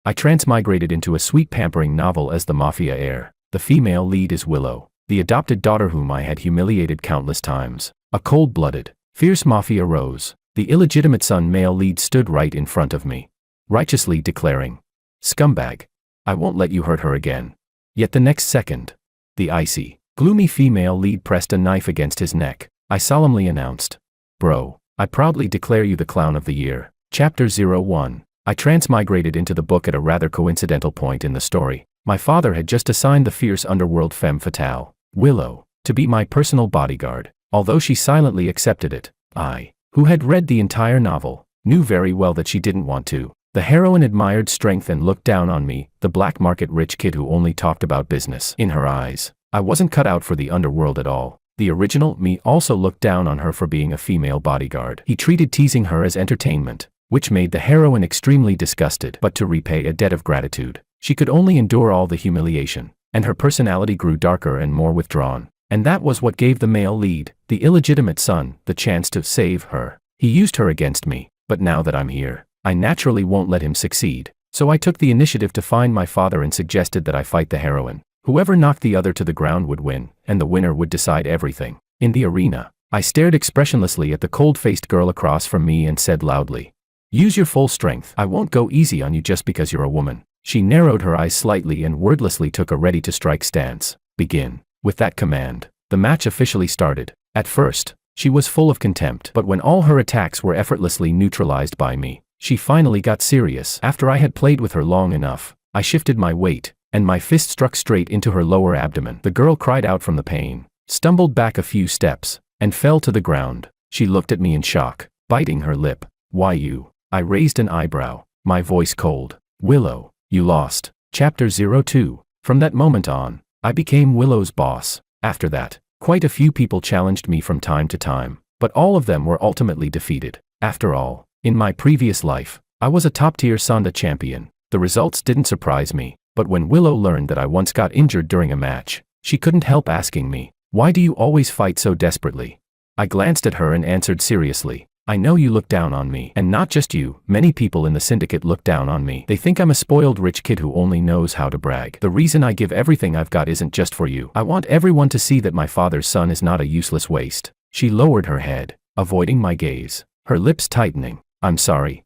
I transmigrated into a sweet pampering novel as the mafia heir. The female lead is Willow, the adopted daughter whom I had humiliated countless times. A cold-blooded, fierce mafia rose. The illegitimate son male lead stood right in front of me, righteously declaring, "Scumbag, I won't let you hurt her again." Yet the next second, the icy, gloomy female lead pressed a knife against his neck. I solemnly announced, "Bro, I proudly declare you the clown of the year." Chapter 01. I transmigrated into the book at a rather coincidental point in the story. My father had just assigned the fierce underworld femme fatale, Willow, to be my personal bodyguard. Although she silently accepted it, I, who had read the entire novel, knew very well that she didn't want to. The heroine admired strength and looked down on me, the black market rich kid who only talked about business. In her eyes, I wasn't cut out for the underworld at all. The original me also looked down on her for being a female bodyguard. He treated teasing her as entertainment, which made the heroine extremely disgusted. But to repay a debt of gratitude, she could only endure all the humiliation, and her personality grew darker and more withdrawn. And that was what gave the male lead, the illegitimate son, the chance to save her. He used her against me, but now that I'm here, I naturally won't let him succeed. So I took the initiative to find my father and suggested that I fight the heroine. Whoever knocked the other to the ground would win, and the winner would decide everything. In the arena, I stared expressionlessly at the cold-faced girl across from me and said loudly, "Use your full strength. I won't go easy on you just because you're a woman." She narrowed her eyes slightly and wordlessly took a ready-to-strike stance. Begin. With that command, the match officially started. At first, she was full of contempt, but when all her attacks were effortlessly neutralized by me, she finally got serious. After I had played with her long enough, I shifted my weight, and my fist struck straight into her lower abdomen. The girl cried out from the pain, stumbled back a few steps, and fell to the ground. She looked at me in shock, biting her lip. "Why you?" I raised an eyebrow, my voice cold. "Willow, you lost." Chapter 02. From that moment on, I became Willow's boss. After that, quite a few people challenged me from time to time, but all of them were ultimately defeated. After all, in my previous life, I was a top-tier Sonda champion. The results didn't surprise me, but when Willow learned that I once got injured during a match, she couldn't help asking me, "Why do you always fight so desperately?" I glanced at her and answered seriously, "I know you look down on me, and not just you, many people in the syndicate look down on me. They think I'm a spoiled rich kid who only knows how to brag. The reason I give everything I've got isn't just for you. I want everyone to see that my father's son is not a useless waste." She lowered her head, avoiding my gaze, her lips tightening. "I'm sorry.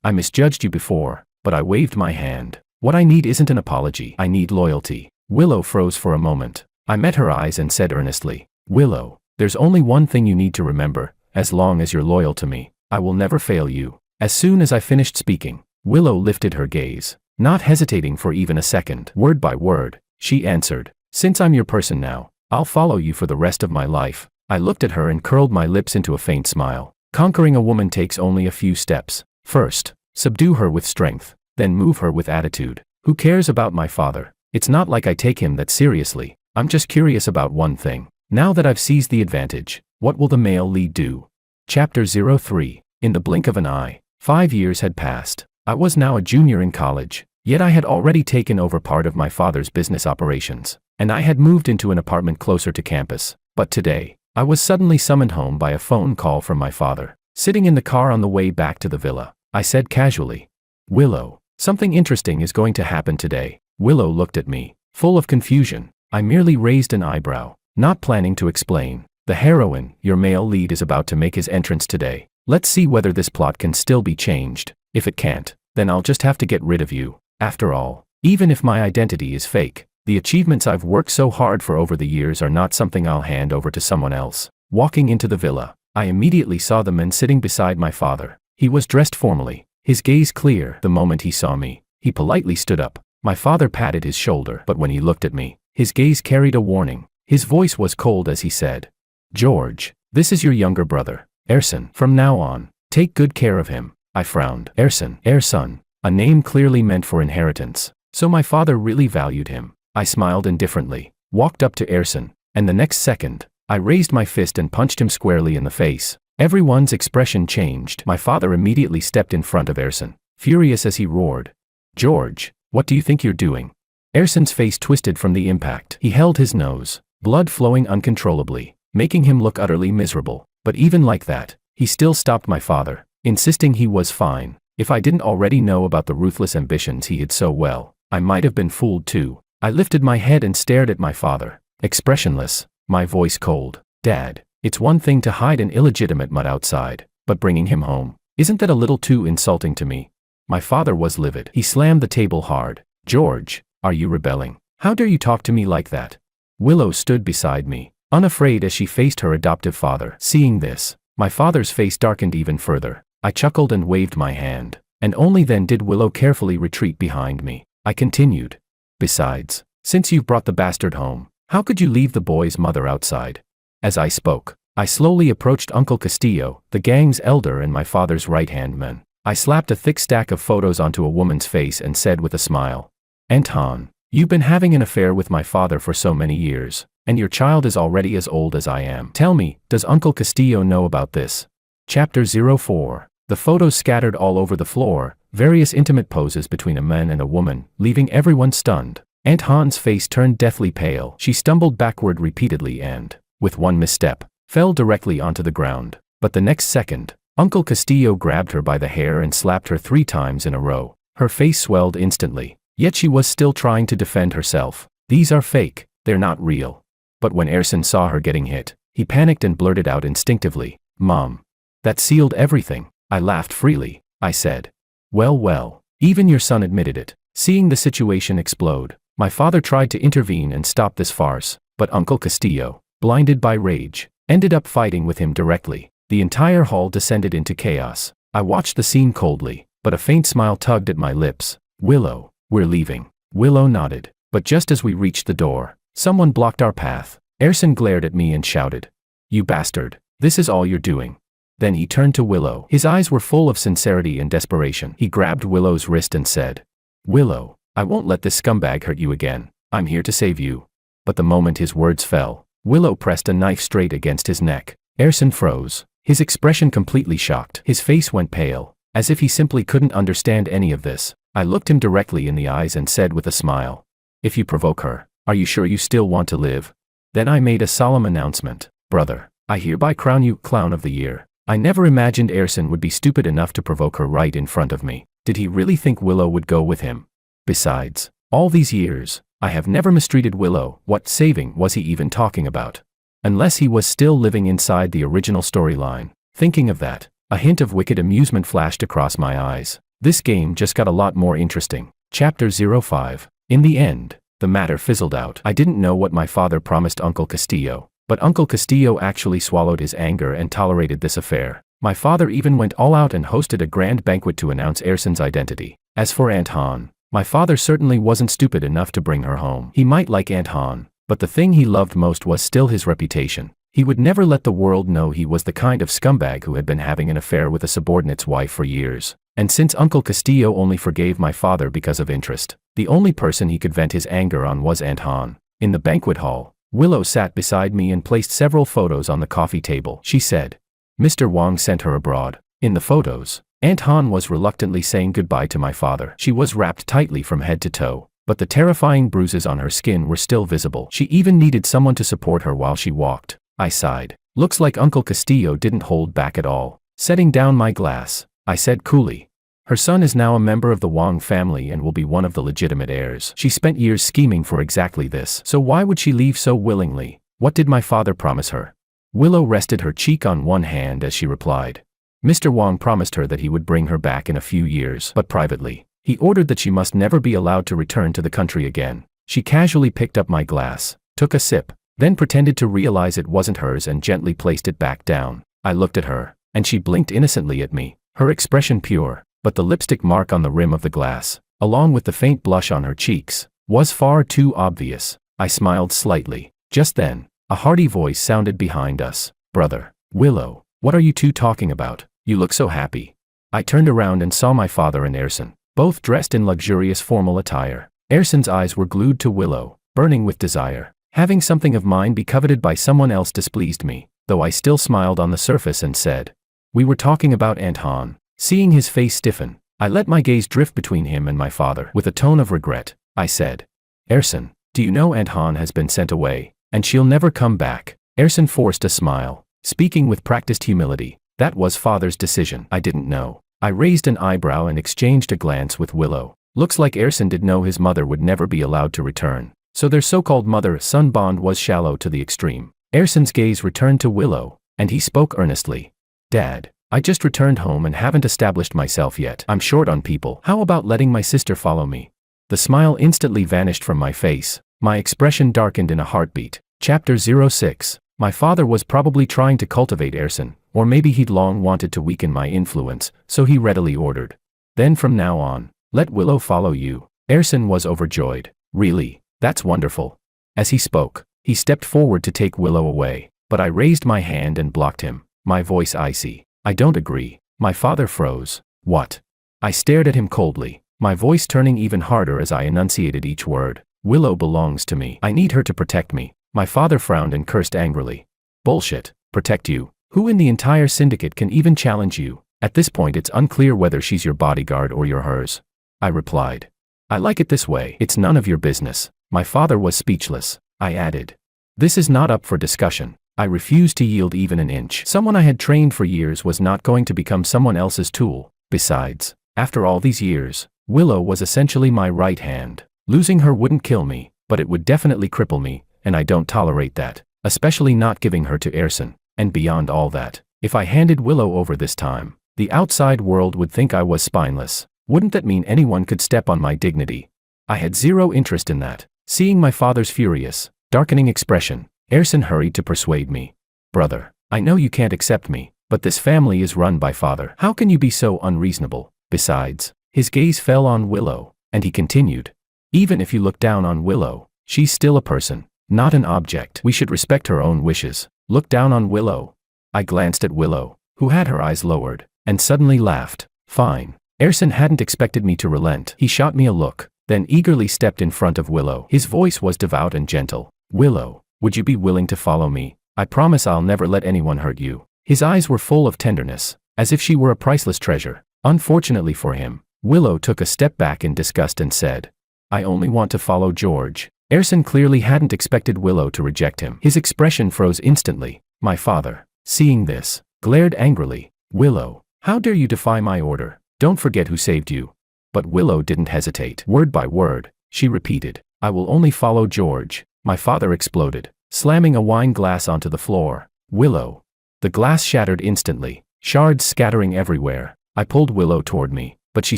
I misjudged you before," but I waved my hand. "What I need isn't an apology. I need loyalty." Willow froze for a moment. I met her eyes and said earnestly, "Willow, there's only one thing you need to remember. As long as you're loyal to me, I will never fail you." As soon as I finished speaking, Willow lifted her gaze, not hesitating for even a second. Word by word, she answered, "Since I'm your person now, I'll follow you for the rest of my life." I looked at her and curled my lips into a faint smile. Conquering a woman takes only a few steps. First, subdue her with strength, then move her with attitude. Who cares about my father? It's not like I take him that seriously. I'm just curious about one thing. Now that I've seized the advantage, what will the male lead do? Chapter 03. In the blink of an eye, 5 years had passed. I was now a junior in college, yet I had already taken over part of my father's business operations, and I had moved into an apartment closer to campus. But today, I was suddenly summoned home by a phone call from my father. Sitting in the car on the way back to the villa, I said casually, "Willow, something interesting is going to happen today." Willow looked at me, full of confusion. I merely raised an eyebrow, not planning to explain. "The heroine, your male lead, is about to make his entrance today. Let's see whether this plot can still be changed. If it can't, then I'll just have to get rid of you. After all, even if my identity is fake, the achievements I've worked so hard for over the years are not something I'll hand over to someone else." Walking into the villa, I immediately saw the man sitting beside my father. He was dressed formally, his gaze clear. The moment he saw me, he politely stood up. My father patted his shoulder, but when he looked at me, his gaze carried a warning. His voice was cold as he said, "George, this is your younger brother, Erson. From now on, take good care of him." I frowned. Erson, a name clearly meant for inheritance. So my father really valued him. I smiled indifferently, walked up to Erson, and the next second, I raised my fist and punched him squarely in the face. Everyone's expression changed. My father immediately stepped in front of Erson, furious as he roared, "George, what do you think you're doing?" Erson's face twisted from the impact. He held his nose, blood flowing uncontrollably, making him look utterly miserable. But even like that, he still stopped my father, insisting he was fine. If I didn't already know about the ruthless ambitions he hid so well, I might have been fooled too. I lifted my head and stared at my father, expressionless, my voice cold. Dad, it's one thing to hide an illegitimate mutt outside, but bringing him home, isn't that a little too insulting to me? My father was livid. He slammed the table hard. George, are you rebelling? How dare you talk to me like that? Willow stood beside me, unafraid as she faced her adoptive father. Seeing this, my father's face darkened even further. I chuckled and waved my hand, and only then did Willow carefully retreat behind me. I continued. Besides, since you've brought the bastard home, how could you leave the boy's mother outside? As I spoke, I slowly approached Uncle Castillo, the gang's elder and my father's right-hand man. I slapped a thick stack of photos onto a woman's face and said with a smile, Anton, you've been having an affair with my father for so many years, and your child is already as old as I am. Tell me, does Uncle Castillo know about this? Chapter 04. The photos scattered all over the floor, various intimate poses between a man and a woman, leaving everyone stunned. Aunt Han's face turned deathly pale. She stumbled backward repeatedly and, with one misstep, fell directly onto the ground. But the next second, Uncle Castillo grabbed her by the hair and slapped her 3 times in a row. Her face swelled instantly, yet she was still trying to defend herself. These are fake, they're not real. But when Erson saw her getting hit, he panicked and blurted out instinctively, Mom. That sealed everything. I laughed freely. I said, well, even your son admitted it. Seeing the situation explode, my father tried to intervene and stop this farce, but Uncle Castillo, blinded by rage, ended up fighting with him directly. The entire hall descended into chaos. I watched the scene coldly, but a faint smile tugged at my lips. Willow, we're leaving. Willow nodded, but just as we reached the door, someone blocked our path. Erson glared at me and shouted, You bastard, this is all you're doing. Then he turned to Willow. His eyes were full of sincerity and desperation. He grabbed Willow's wrist and said, Willow, I won't let this scumbag hurt you again. I'm here to save you. But the moment his words fell, Willow pressed a knife straight against his neck. Erson froze, his expression completely shocked. His face went pale, as if he simply couldn't understand any of this. I looked him directly in the eyes and said with a smile, If you provoke her, are you sure you still want to live? Then I made a solemn announcement. Brother, I hereby crown you Clown of the Year. I never imagined Erson would be stupid enough to provoke her right in front of me. Did he really think Willow would go with him? Besides, all these years, I have never mistreated Willow. What saving was he even talking about? Unless he was still living inside the original storyline. Thinking of that, a hint of wicked amusement flashed across my eyes. This game just got a lot more interesting. Chapter 05. In the end, the matter fizzled out. I didn't know what my father promised Uncle Castillo, but Uncle Castillo actually swallowed his anger and tolerated this affair. My father even went all out and hosted a grand banquet to announce Erson's identity. As for Aunt Han, my father certainly wasn't stupid enough to bring her home. He might like Aunt Han, but the thing he loved most was still his reputation. He would never let the world know he was the kind of scumbag who had been having an affair with a subordinate's wife for years. And since Uncle Castillo only forgave my father because of interest, the only person he could vent his anger on was Aunt Han. In the banquet hall, Willow sat beside me and placed several photos on the coffee table. She said, Mr. Wong sent her abroad. In the photos, Aunt Han was reluctantly saying goodbye to my father. She was wrapped tightly from head to toe, but the terrifying bruises on her skin were still visible. She even needed someone to support her while she walked. I sighed. Looks like Uncle Castillo didn't hold back at all. Setting down my glass, I said coolly, Her son is now a member of the Wong family and will be one of the legitimate heirs. She spent years scheming for exactly this. So why would she leave so willingly? What did my father promise her? Willow rested her cheek on one hand as she replied. Mr. Wong promised her that he would bring her back in a few years, but privately. He ordered that she must never be allowed to return to the country again. She casually picked up my glass, took a sip, then pretended to realize it wasn't hers and gently placed it back down. I looked at her, and she blinked innocently at me, her expression pure, but the lipstick mark on the rim of the glass, along with the faint blush on her cheeks, was far too obvious. I smiled slightly. Just then, a hearty voice sounded behind us. Brother, Willow, what are you two talking about? You look so happy. I turned around and saw my father and Erson, both dressed in luxurious formal attire. Erson's eyes were glued to Willow, burning with desire. Having something of mine be coveted by someone else displeased me, though I still smiled on the surface and said, We were talking about Aunt Han. Seeing his face stiffen, I let my gaze drift between him and my father. With a tone of regret, I said, Erson, do you know Aunt Han has been sent away, and she'll never come back? Erson forced a smile, speaking with practiced humility. That was father's decision. I didn't know. I raised an eyebrow and exchanged a glance with Willow. Looks like Erson did know his mother would never be allowed to return, so their so-called mother-son bond was shallow to the extreme. Erson's gaze returned to Willow, and he spoke earnestly. Dad, I just returned home and haven't established myself yet. I'm short on people. How about letting my sister follow me? The smile instantly vanished from my face. My expression darkened in a heartbeat. Chapter 06. My father was probably trying to cultivate Erson, or maybe he'd long wanted to weaken my influence, so he readily ordered. Then from now on, let Willow follow you. Erson was overjoyed. Really? That's wonderful. As he spoke, he stepped forward to take Willow away, but I raised my hand and blocked him, my voice icy. I don't agree. My father froze. What? I stared at him coldly, my voice turning even harder as I enunciated each word. Willow belongs to me. I need her to protect me. My father frowned and cursed angrily. Bullshit. Protect you? Who in the entire syndicate can even challenge you? At this point it's unclear whether she's your bodyguard or you're hers. I replied. I like it this way. It's none of your business. My father was speechless. I added. This is not up for discussion. I refused to yield even an inch. Someone I had trained for years was not going to become someone else's tool. Besides, after all these years, Willow was essentially my right hand. Losing her wouldn't kill me, but it would definitely cripple me, and I don't tolerate that, especially not giving her to Erson. And beyond all that, if I handed Willow over this time, the outside world would think I was spineless. Wouldn't that mean anyone could step on my dignity? I had zero interest in that. Seeing my father's furious, darkening expression, Erson hurried to persuade me. Brother, I know you can't accept me, but this family is run by father. How can you be so unreasonable? Besides, his gaze fell on Willow, and he continued. Even if you look down on Willow, she's still a person, not an object. We should respect her own wishes. Look down on Willow. I glanced at Willow, who had her eyes lowered, and suddenly laughed. Fine. Erson hadn't expected me to relent. He shot me a look, then eagerly stepped in front of Willow. His voice was devout and gentle. Willow, would you be willing to follow me? I promise I'll never let anyone hurt you. His eyes were full of tenderness, as if she were a priceless treasure. Unfortunately for him, Willow took a step back in disgust and said, I only want to follow George. Erson clearly hadn't expected Willow to reject him. His expression froze instantly. My father, seeing this, glared angrily. Willow, how dare you defy my order? Don't forget who saved you. But Willow didn't hesitate. Word by word, she repeated, I will only follow George. My father exploded, slamming a wine glass onto the floor. Willow. The glass shattered instantly, shards scattering everywhere. I pulled Willow toward me, but she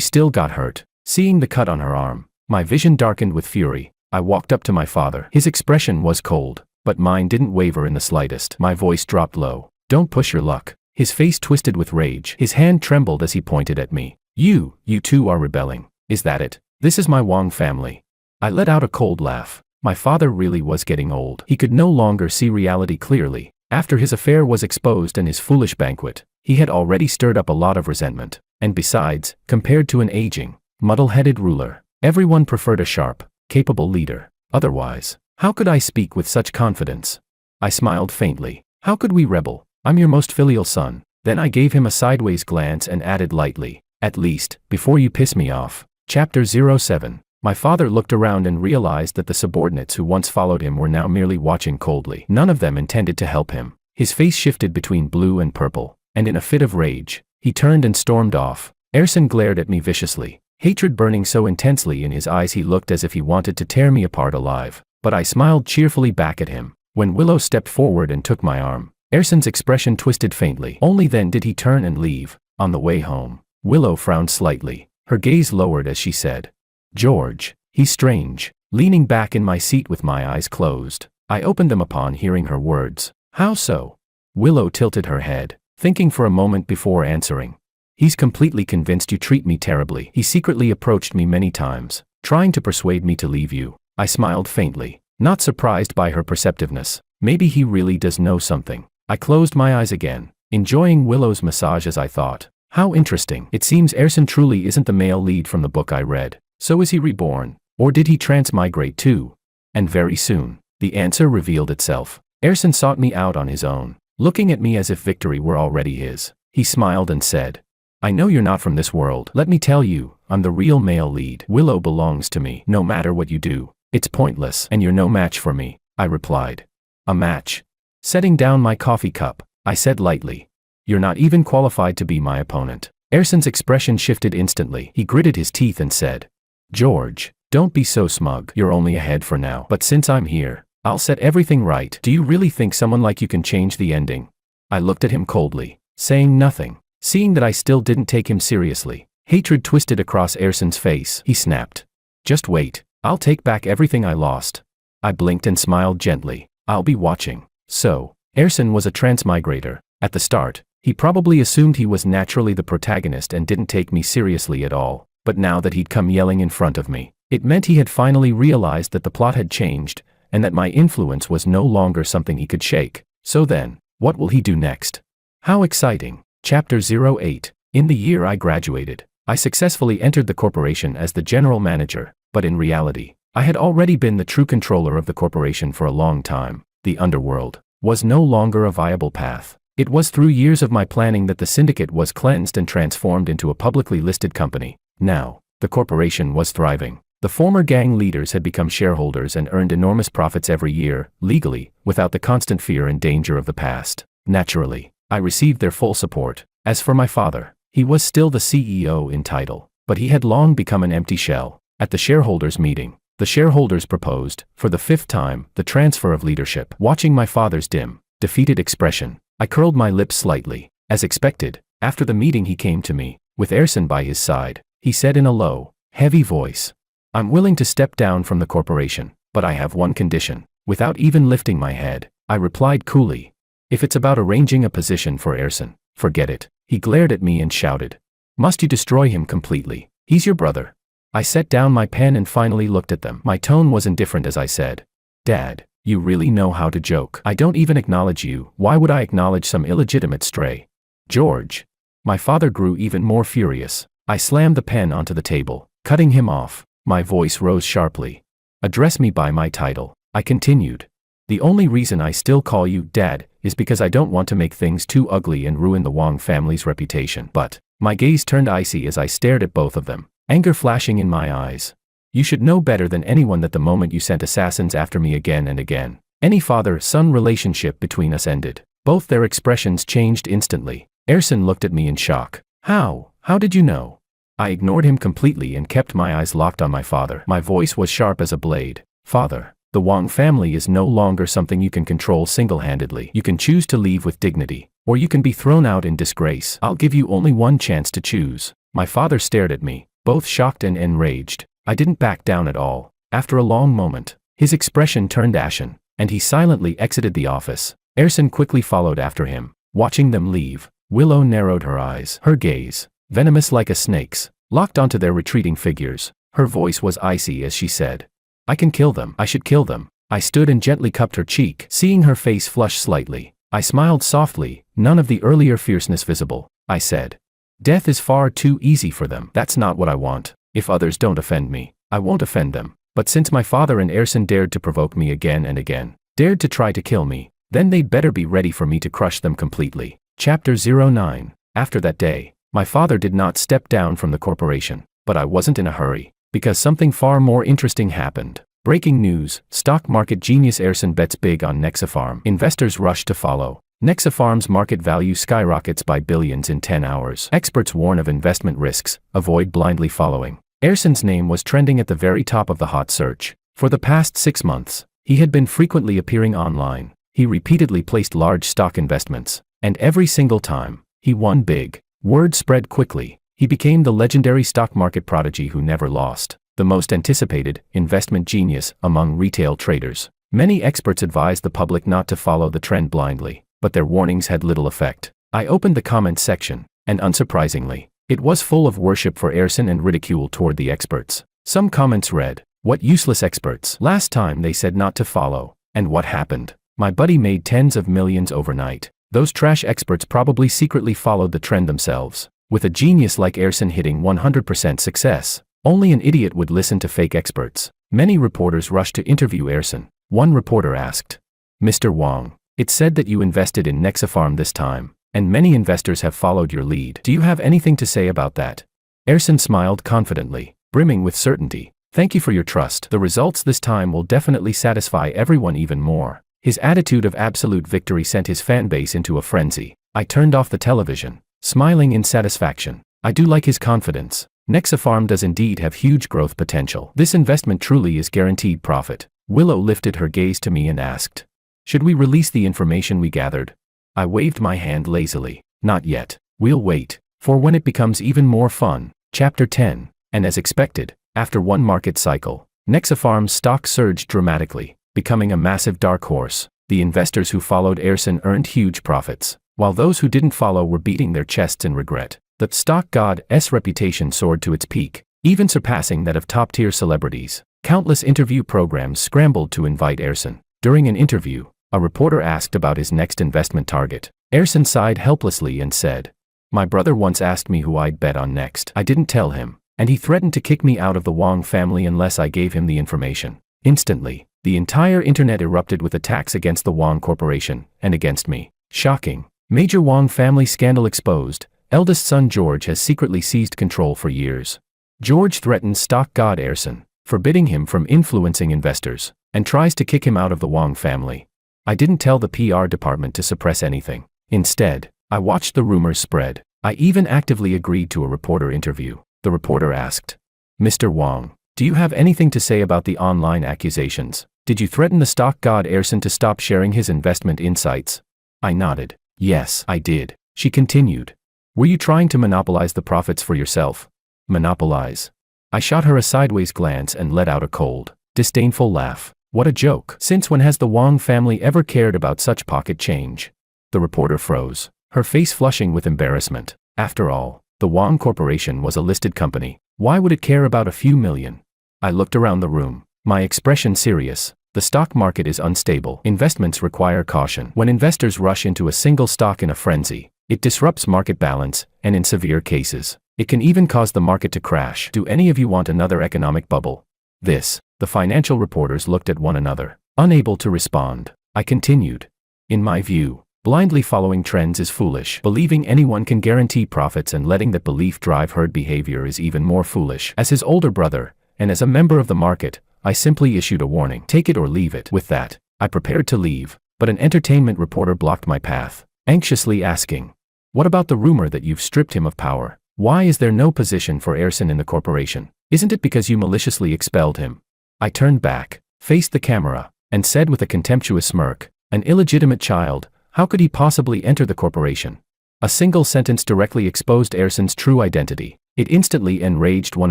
still got hurt. Seeing the cut on her arm, my vision darkened with fury. I walked up to my father. His expression was cold, but mine didn't waver in the slightest. My voice dropped low. Don't push your luck. His face twisted with rage. His hand trembled as he pointed at me. You two are rebelling. Is that it? This is my Wong family. I let out a cold laugh. My father really was getting old. He could no longer see reality clearly. After his affair was exposed and his foolish banquet, he had already stirred up a lot of resentment. And besides, compared to an aging, muddle-headed ruler, everyone preferred a sharp, capable leader. Otherwise, how could I speak with such confidence? I smiled faintly. How could we rebel? I'm your most filial son. Then I gave him a sideways glance and added lightly, at least, before you piss me off. Chapter 07. My father looked around and realized that the subordinates who once followed him were now merely watching coldly. None of them intended to help him. His face shifted between blue and purple, and in a fit of rage, he turned and stormed off. Erson glared at me viciously, hatred burning so intensely in his eyes he looked as if he wanted to tear me apart alive. But I smiled cheerfully back at him. When Willow stepped forward and took my arm, Erson's expression twisted faintly. Only then did he turn and leave. On the way home, Willow frowned slightly. Her gaze lowered as she said, George, he's strange. Leaning back in my seat with my eyes closed, I opened them upon hearing her words. How so? Willow tilted her head, thinking for a moment before answering. He's completely convinced you treat me terribly. He secretly approached me many times, trying to persuade me to leave you. I smiled faintly, not surprised by her perceptiveness. Maybe he really does know something. I closed my eyes again, enjoying Willow's massage as I thought. How interesting. It seems Erson truly isn't the male lead from the book I read. So is he reborn? Or did he transmigrate too? And very soon, the answer revealed itself. Erson sought me out on his own, looking at me as if victory were already his. He smiled and said, I know you're not from this world. Let me tell you, I'm the real male lead. Willow belongs to me. No matter what you do, it's pointless, and you're no match for me, I replied. A match? Setting down my coffee cup, I said lightly. You're not even qualified to be my opponent. Erson's expression shifted instantly. He gritted his teeth and said, "George, don't be so smug. You're only ahead for now. But since I'm here, I'll set everything right. Do you really think someone like you can change the ending?" I looked at him coldly, saying nothing. Seeing that I still didn't take him seriously, hatred twisted across Erson's face. He snapped, "Just wait. I'll take back everything I lost." I blinked and smiled gently. "I'll be watching." So, Erson was a transmigrator. At the start, he probably assumed he was naturally the protagonist and didn't take me seriously at all. But now that he'd come yelling in front of me, it meant he had finally realized that the plot had changed, and that my influence was no longer something he could shake. So then, what will he do next? How exciting. Chapter 08. In the year I graduated, I successfully entered the corporation as the general manager, but in reality, I had already been the true controller of the corporation for a long time. The underworld was no longer a viable path. It was through years of my planning that the syndicate was cleansed and transformed into a publicly listed company. Now, the corporation was thriving. The former gang leaders had become shareholders and earned enormous profits every year, legally, without the constant fear and danger of the past. Naturally, I received their full support. As for my father, he was still the CEO in title, but he had long become an empty shell. At the shareholders' meeting, the shareholders proposed, for the 5th time, the transfer of leadership. Watching my father's dim, defeated expression, I curled my lips slightly. As expected, after the meeting he came to me, with Erson by his side. He said in a low, heavy voice, "I'm willing to step down from the corporation, but I have one condition." Without even lifting my head, I replied coolly, "If it's about arranging a position for Erson, forget it." He glared at me and shouted, "Must you destroy him completely? He's your brother." I set down my pen and finally looked at them. My tone was indifferent as I said, "Dad, you really know how to joke. I don't even acknowledge you. Why would I acknowledge some illegitimate stray?" "George." My father grew even more furious. I slammed the pen onto the table, cutting him off. My voice rose sharply. "Address me by my title," I continued. "The only reason I still call you Dad is because I don't want to make things too ugly and ruin the Wong family's reputation." But my gaze turned icy as I stared at both of them, anger flashing in my eyes. "You should know better than anyone that the moment you sent assassins after me again and again, any father-son relationship between us ended." Both their expressions changed instantly. Erson looked at me in shock. How did you know?" I ignored him completely and kept my eyes locked on my father. My voice was sharp as a blade. "Father, the Wong family is no longer something you can control single-handedly. You can choose to leave with dignity, or you can be thrown out in disgrace. I'll give you only one chance to choose." My father stared at me, both shocked and enraged. I didn't back down at all. After a long moment, his expression turned ashen, and he silently exited the office. Erson quickly followed after him. Watching them leave, Willow narrowed her eyes. Her gaze, venomous like a snake's, locked onto their retreating figures. Her voice was icy as she said, "I can kill them. I should kill them." I stood and gently cupped her cheek, seeing her face flush slightly. I smiled softly, none of the earlier fierceness visible. I said, "Death is far too easy for them. That's not what I want. If others don't offend me, I won't offend them. But since my father and Erson dared to provoke me again and again, dared to try to kill me, then they'd better be ready for me to crush them completely." Chapter 09. After that day, my father did not step down from the corporation, but I wasn't in a hurry, because something far more interesting happened. Breaking news: stock market genius Erson bets big on Nexafarm. Investors rush to follow. Nexafarm's market value skyrockets by billions in 10 hours. Experts warn of investment risks, avoid blindly following. Erson's name was trending at the very top of the hot search. For the past 6 months, he had been frequently appearing online. He repeatedly placed large stock investments, and every single time, he won big. Word spread quickly. He became the legendary stock market prodigy who never lost, the most anticipated investment genius among retail traders. Many experts advised the public not to follow the trend blindly, but their warnings had little effect. I opened the comments section, and unsurprisingly, it was full of worship for Erson and ridicule toward the experts. Some comments read, "What useless experts. Last time they said not to follow, and what happened? My buddy made tens of millions overnight. Those trash experts probably secretly followed the trend themselves. With a genius like Erson hitting 100% success, only an idiot would listen to fake experts." Many reporters rushed to interview Erson. One reporter asked, "Mr. Wong, it's said that you invested in Nexafarm this time, and many investors have followed your lead. Do you have anything to say about that?" Erson smiled confidently, brimming with certainty. "Thank you for your trust. The results this time will definitely satisfy everyone even more." His attitude of absolute victory sent his fan base into a frenzy. I turned off the television, smiling in satisfaction. I do like his confidence. Nexafarm does indeed have huge growth potential. This investment truly is guaranteed profit. Willow lifted her gaze to me and asked, "Should we release the information we gathered?" I waved my hand lazily. "Not yet. We'll wait for when it becomes even more fun." Chapter 10. And as expected, after one market cycle, Nexafarm's stock surged dramatically, becoming a massive dark horse. The investors who followed Ersin earned huge profits, while those who didn't follow were beating their chests in regret. The stock god's reputation soared to its peak, even surpassing that of top-tier celebrities. Countless interview programs scrambled to invite Ersin. During an interview, a reporter asked about his next investment target. Ersin sighed helplessly and said, "My brother once asked me who I'd bet on next. I didn't tell him, and he threatened to kick me out of the Wong family unless I gave him the information." Instantly, the entire internet erupted with attacks against the Wong Corporation, and against me. Shocking. Major Wong family scandal exposed. Eldest son George has secretly seized control for years. George threatens stock god Ersin, forbidding him from influencing investors, and tries to kick him out of the Wong family. I didn't tell the PR department to suppress anything. Instead, I watched the rumors spread. I even actively agreed to a reporter interview. The reporter asked, "Mr. Wong, do you have anything to say about the online accusations? Did you threaten the stock god Ersin to stop sharing his investment insights?" I nodded. "Yes, I did." She continued, "Were you trying to monopolize the profits for yourself?" "Monopolize?" I shot her a sideways glance and let out a cold, disdainful laugh. What a joke. Since when has the Wong family ever cared about such pocket change? The reporter froze, her face flushing with embarrassment. After all, the Wong Corporation was a listed company. Why would it care about a few million? I looked around the room, my expression serious. The stock market is unstable. Investments require caution. When investors rush into a single stock in a frenzy, it disrupts market balance, and in severe cases, it can even cause the market to crash. Do any of you want another economic bubble? The financial reporters looked at one another, unable to respond. I continued. In my view, blindly following trends is foolish. Believing anyone can guarantee profits and letting that belief drive herd behavior is even more foolish. As his older brother, and as a member of the market, I simply issued a warning. Take it or leave it. With that, I prepared to leave, but an entertainment reporter blocked my path, anxiously asking, "What about the rumor that you've stripped him of power? Why is there no position for Ersin in the corporation? Isn't it because you maliciously expelled him?" I turned back, faced the camera, and said with a contemptuous smirk, "An illegitimate child, how could he possibly enter the corporation?" A single sentence directly exposed Ersin's true identity. It instantly enraged one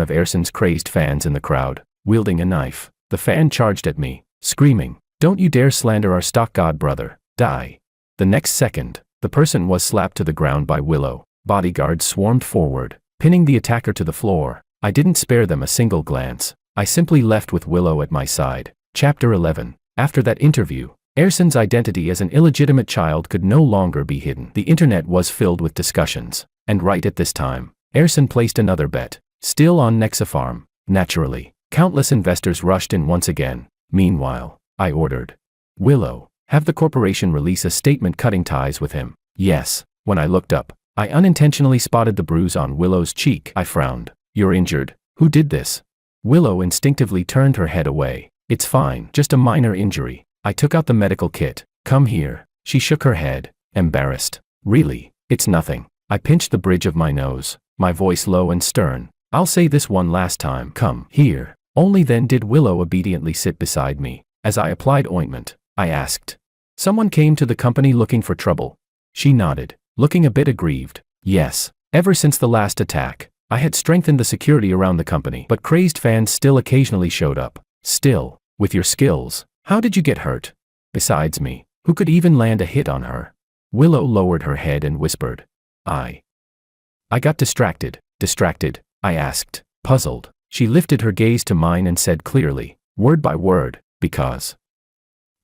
of Ersin's crazed fans in the crowd. Wielding a knife, the fan charged at me, screaming, "Don't you dare slander our stock god brother, die." The next second, the person was slapped to the ground by Willow. Bodyguards swarmed forward, pinning the attacker to the floor. I didn't spare them a single glance. I simply left with Willow at my side. Chapter 11. After that interview, Ersin's identity as an illegitimate child could no longer be hidden. The internet was filled with discussions, and right at this time, Ersin placed another bet, still on Nexafarm. Naturally, countless investors rushed in once again. Meanwhile, I ordered, "Willow, have the corporation release a statement cutting ties with him." Yes. When I looked up, I unintentionally spotted the bruise on Willow's cheek. I frowned. "You're injured? Who did this?" Willow instinctively turned her head away. "It's fine, just a minor injury." I took out the medical kit. "Come here." She shook her head, embarrassed. "Really? It's nothing." I pinched the bridge of my nose, my voice low and stern. "I'll say this one last time. Come here." Only then did Willow obediently sit beside me. As I applied ointment, I asked, "Someone came to the company looking for trouble?" She nodded, looking a bit aggrieved. "Yes. Ever since the last attack, I had strengthened the security around the company, but crazed fans still occasionally showed up." "Still, with your skills, how did you get hurt? Besides me, who could even land a hit on her?" Willow lowered her head and whispered, I got distracted." "Distracted?" I asked, puzzled. She lifted her gaze to mine and said clearly, word by word, "Because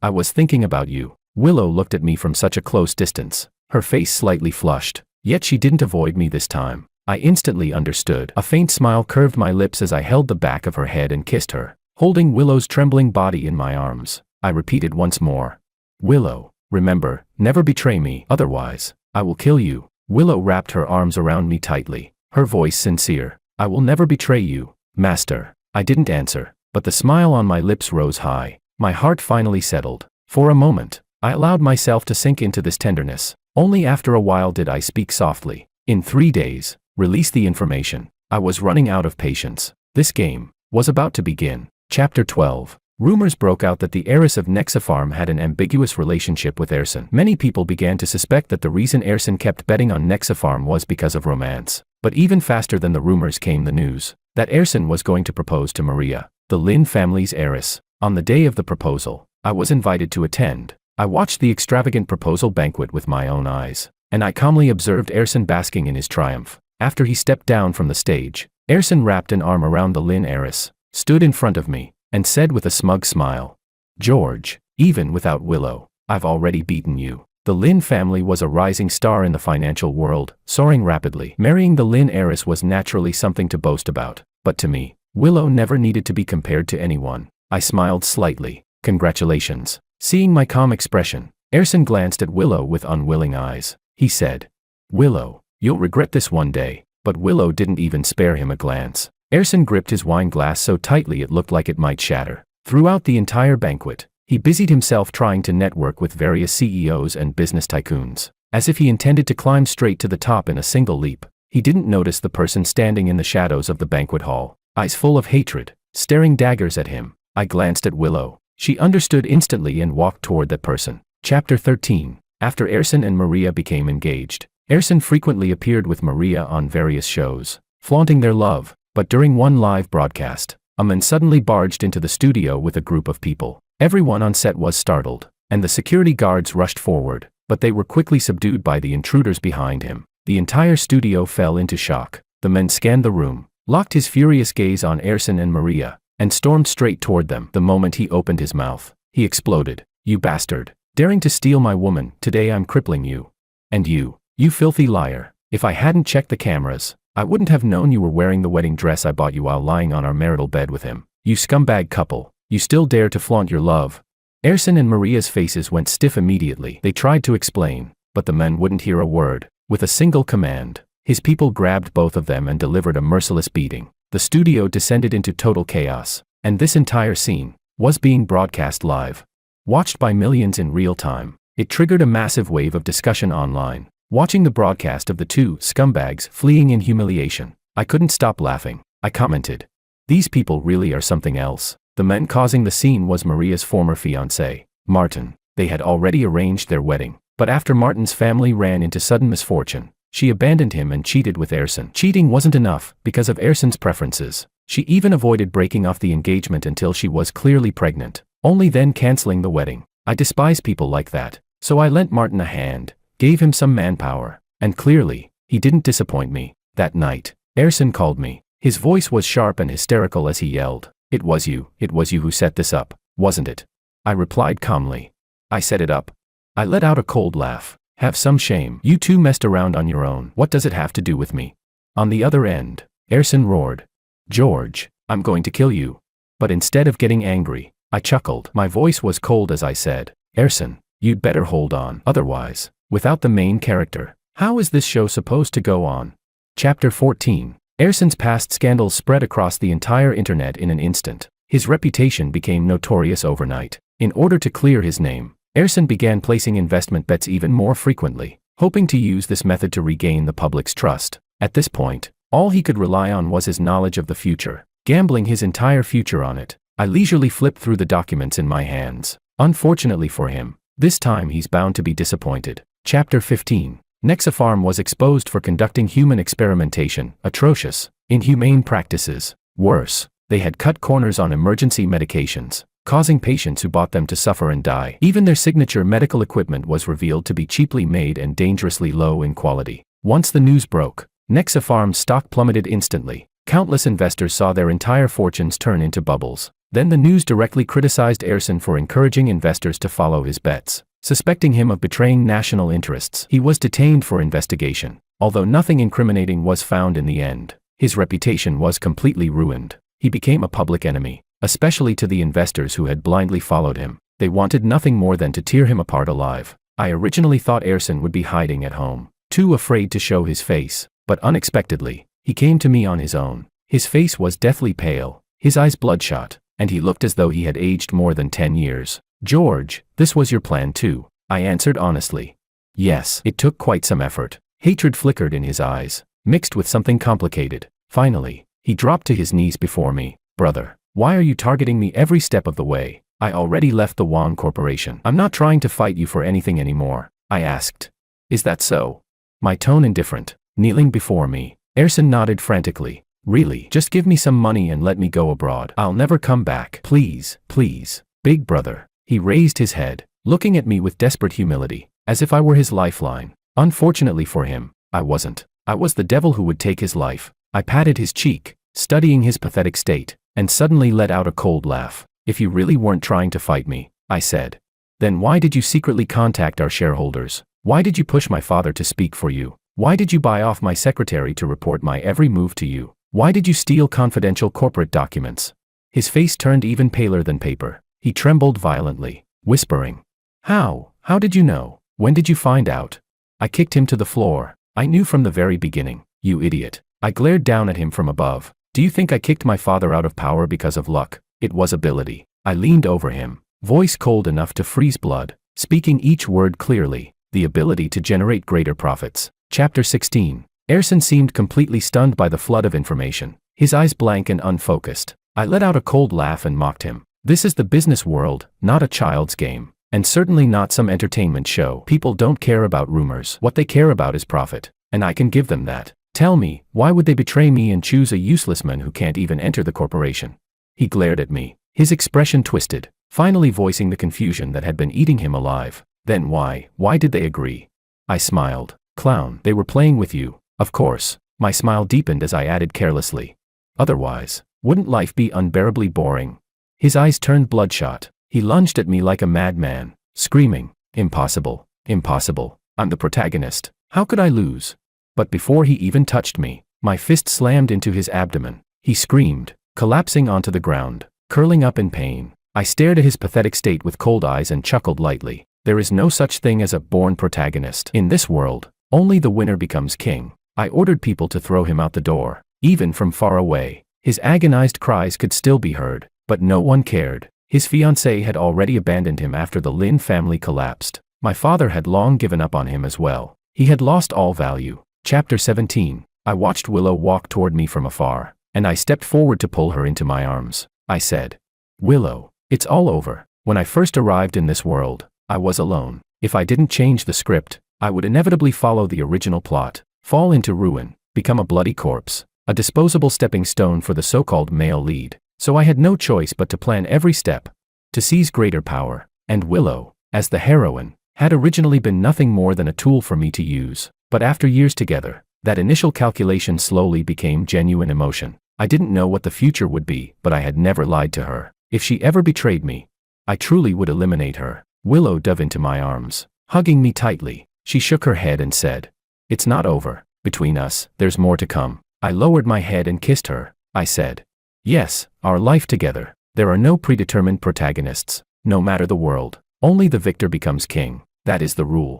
I was thinking about you." Willow looked at me from such a close distance, her face slightly flushed, yet she didn't avoid me this time. I instantly understood. A faint smile curved my lips as I held the back of her head and kissed her, holding Willow's trembling body in my arms. I repeated once more, "Willow, remember, never betray me, otherwise, I will kill you." Willow wrapped her arms around me tightly, her voice sincere. "I will never betray you, Master." I didn't answer, but the smile on my lips rose high. My heart finally settled. For a moment, I allowed myself to sink into this tenderness. Only after a while did I speak softly. "In 3 days, Release the information. I was running out of patience. This game was about to begin. Chapter 12. Rumors broke out that the heiress of Nexafarm had an ambiguous relationship with Ersin. Many people began to suspect that the reason Ersin kept betting on Nexafarm was because of romance. But even faster than the rumors came the news that Ersin was going to propose to Maria, the Lin family's heiress. On the day of the proposal, I was invited to attend. I watched the extravagant proposal banquet with my own eyes, and I calmly observed Ersin basking in his triumph. After he stepped down from the stage, Ersin wrapped an arm around the Lin heiress, stood in front of me, and said with a smug smile, "George, even without Willow, I've already beaten you." The Lin family was a rising star in the financial world, soaring rapidly. Marrying the Lin heiress was naturally something to boast about, but to me, Willow never needed to be compared to anyone. I smiled slightly. "Congratulations." Seeing my calm expression, Ersin glanced at Willow with unwilling eyes. He said, "Willow, you'll regret this one day." But Willow didn't even spare him a glance. Ersin gripped his wine glass so tightly it looked like it might shatter. Throughout the entire banquet, he busied himself trying to network with various CEOs and business tycoons. As if he intended to climb straight to the top in a single leap, he didn't notice the person standing in the shadows of the banquet hall, eyes full of hatred, staring daggers at him. I glanced at Willow. She understood instantly and walked toward that person. Chapter 13. After Ersin and Maria became engaged, Ersin frequently appeared with Maria on various shows, flaunting their love. But during one live broadcast, a man suddenly barged into the studio with a group of people. Everyone on set was startled, and the security guards rushed forward, but they were quickly subdued by the intruders behind him. The entire studio fell into shock. The man scanned the room, locked his furious gaze on Ersin and Maria, and stormed straight toward them. The moment he opened his mouth, he exploded. "You bastard! Daring to steal my woman, today I'm crippling you. And you filthy liar. If I hadn't checked the cameras, I wouldn't have known you were wearing the wedding dress I bought you while lying on our marital bed with him. You scumbag couple, you still dare to flaunt your love." Ersin and Maria's faces went stiff immediately. They tried to explain, but the man wouldn't hear a word. With a single command, his people grabbed both of them and delivered a merciless beating. The studio descended into total chaos, and this entire scene was being broadcast live, watched by millions in real time. It triggered a massive wave of discussion online. Watching the broadcast of the two scumbags fleeing in humiliation, I couldn't stop laughing. I commented, "These people really are something else." The man causing the scene was Maria's former fiancé, Martin. They had already arranged their wedding, but after Martin's family ran into sudden misfortune, she abandoned him and cheated with Ersin. Cheating wasn't enough because of Ersin's preferences. She even avoided breaking off the engagement until she was clearly pregnant, only then canceling the wedding. I despise people like that, so I lent Martin a hand, gave him some manpower, and clearly, he didn't disappoint me. That night, Ersin called me. His voice was sharp and hysterical as he yelled, it was you who set this up, wasn't it?" I replied calmly, "I set it up." I let out a cold laugh. "Have some shame. You two messed around on your own. What does it have to do with me?" On the other end, Ersin roared, "George, I'm going to kill you." But instead of getting angry, I chuckled. My voice was cold as I said, "Ersin, you'd better hold on. Otherwise, without the main character, how is this show supposed to go on?" Chapter 14. Ersin's past scandals spread across the entire internet in an instant. His reputation became notorious overnight. In order to clear his name, Ersin began placing investment bets even more frequently, hoping to use this method to regain the public's trust. At this point, all he could rely on was his knowledge of the future, gambling his entire future on it. I leisurely flipped through the documents in my hands. Unfortunately for him, this time he's bound to be disappointed. Chapter 15. Nexafarm was exposed for conducting human experimentation, atrocious, inhumane practices. Worse, they had cut corners on emergency medications, causing patients who bought them to suffer and die. Even their signature medical equipment was revealed to be cheaply made and dangerously low in quality. Once the news broke, Nexafarm's stock plummeted instantly. Countless investors saw their entire fortunes turn into bubbles. Then the news directly criticized Ersin for encouraging investors to follow his bets. Suspecting him of betraying national interests, he was detained for investigation. Although nothing incriminating was found in the end, his reputation was completely ruined. He became a public enemy, especially to the investors who had blindly followed him. They wanted nothing more than to tear him apart alive. I originally thought Ersin would be hiding at home, too afraid to show his face, but unexpectedly, he came to me on his own. His face was deathly pale, his eyes bloodshot, and he looked as though he had aged more than 10 years. "George, this was your plan too," I answered honestly. "Yes, it took quite some effort." Hatred flickered in his eyes. mixed with something complicated. Finally, he dropped to his knees before me. Brother, why are you targeting me every step of the way? I already left the Wang Corporation. I'm not trying to fight you for anything anymore, I asked. Is that so? My tone indifferent. Kneeling before me, Erson nodded frantically. Really, just give me some money and let me go abroad. I'll never come back. Please, please. Big brother. He raised his head, looking at me with desperate humility, as if I were his lifeline. Unfortunately for him, I wasn't. I was the devil who would take his life. I patted his cheek, studying his pathetic state, and suddenly let out a cold laugh. If you really weren't trying to fight me, I said, then why did you secretly contact our shareholders? Why did you push my father to speak for you? Why did you buy off my secretary to report my every move to you? Why did you steal confidential corporate documents? His face turned even paler than paper. He trembled violently, whispering, How did you know? When did you find out? I kicked him to the floor. I knew from the very beginning, you idiot. I glared down at him from above. Do you think I kicked my father out of power because of luck? It was ability. I leaned over him, voice cold enough to freeze blood, speaking each word clearly, the ability to generate greater profits. Chapter 16. Erson seemed completely stunned by the flood of information, his eyes blank and unfocused. I let out a cold laugh and mocked him. This is the business world, not a child's game, and certainly not some entertainment show. People don't care about rumors. What they care about is profit, and I can give them that. Tell me, why would they betray me and choose a useless man who can't even enter the corporation? He glared at me, his expression twisted, finally voicing the confusion that had been eating him alive. Then why did they agree? I smiled. Clown, they were playing with you. Of course. My smile deepened as I added carelessly. Otherwise, wouldn't life be unbearably boring? His eyes turned bloodshot. He lunged at me like a madman, screaming, Impossible, impossible. I'm the protagonist. How could I lose? But before he even touched me, my fist slammed into his abdomen. He screamed, collapsing onto the ground, curling up in pain. I stared at his pathetic state with cold eyes and chuckled lightly. There is no such thing as a born protagonist. In this world, only the winner becomes king. I ordered people to throw him out the door, even from far away. His agonized cries could still be heard, but no one cared. His fiancée had already abandoned him after the Lin family collapsed. My father had long given up on him as well. He had lost all value. Chapter 17. I watched Willow walk toward me from afar, and I stepped forward to pull her into my arms. I said, Willow, it's all over. When I first arrived in this world, I was alone. If I didn't change the script, I would inevitably follow the original plot, fall into ruin, become a bloody corpse, a disposable stepping stone for the so-called male lead. So I had no choice but to plan every step, to seize greater power. And Willow, as the heroine, had originally been nothing more than a tool for me to use. But after years together, that initial calculation slowly became genuine emotion. I didn't know what the future would be, but I had never lied to her. If she ever betrayed me, I truly would eliminate her. Willow dove into my arms, hugging me tightly. She shook her head and said, It's not over. Between us, there's more to come. I lowered my head and kissed her. I said, Yes, our life together. There are no predetermined protagonists, no matter the world. Only the victor becomes king. That is the rule.